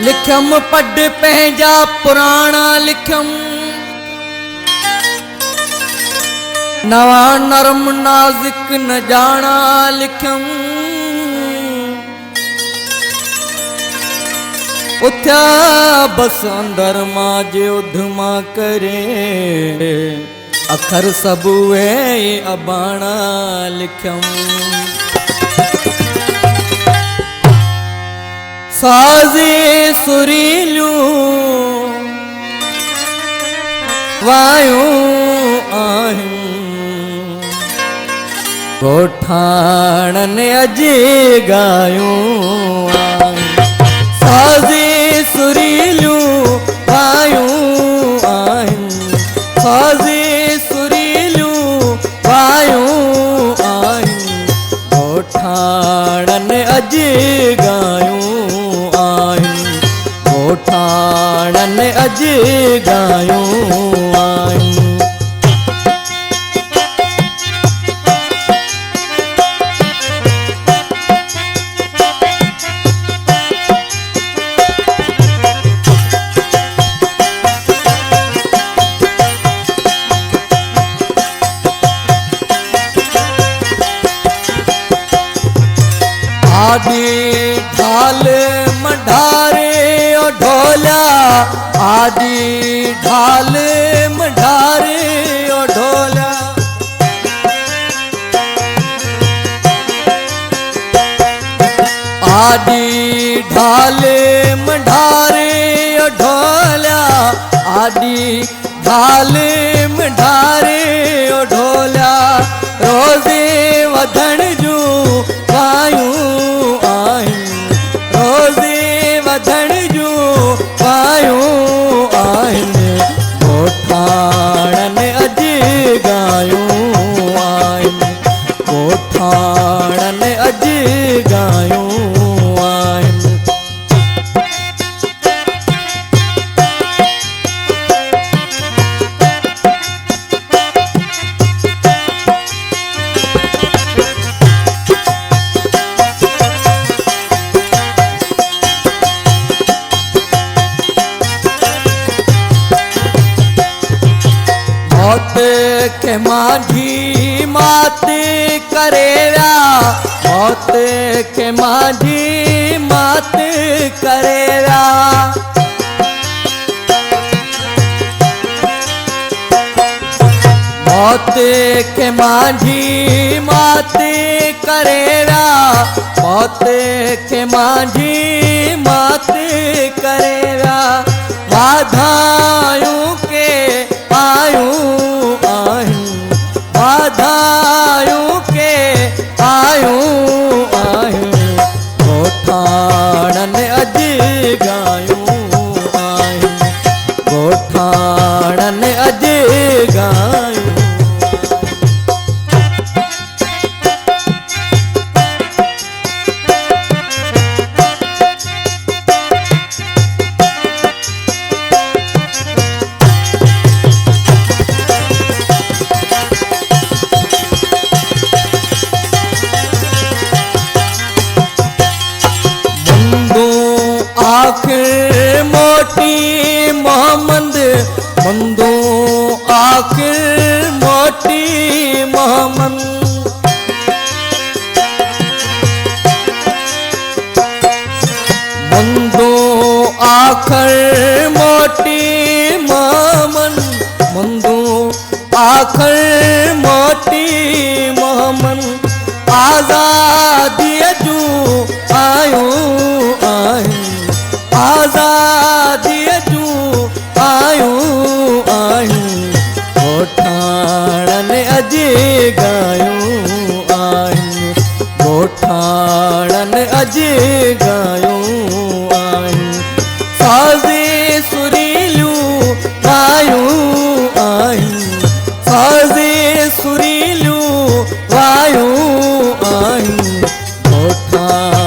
लिख्यम पढ़ पंहिंजा पुराणा लिख्यम नवा नरम नाज़िक न जाना लिख्यम उथ्या बस अंदर मां जे उधमा करे अखर सब वे अबाणा लिख्यम साज़े सुरीलू वायूं आहिन गोठाणन अजे गायूं साज़े सुरीलू वायूं आहिन साज़े सुरीलू वायूं आहिन गोठाणन अजे गायूं गोठाणन अजे गायूं आहिन आदि ढाल मढ़ारे ओ ढोला आदि ढाल मढ़ारे ओ ढोला आदि ढाल मढ़ारे ओ ढोला आदि ढाल मढ़ारे ओ ढोला रोज़े वधण जूं वायूं वधण जूं वायूं आहिन गोठाणन अजे गायूं आहिन गोठाणन अजे गायूं आहिन मौत के माझी मात करेरा मौत के माझी मात करेरा मौत के माझी मात करेरा मौत के माझी मात करेरा वाधायूं के आयूं वाधायूं के आयूं आहिन गोठाणन अजे गायूं आहिन गोठाणन अजे गायूं आखिर मोटी मोहम्मद मंदो आखिर मोटी मोहम्मद मंदो आखिर मोटी मोहम्मद मंदो आखिर मोटी मोहम्मद आज़ादी जूं आयूं आहिन आज़ादी जूं आयूं आहिन गोठाणन अजे गायूं आहिन गोठाणन अजे गायूं आहिन साज़े सुरीलू वायूं आहिन साज़े सुरीलू वायूं आहिन गोठाणन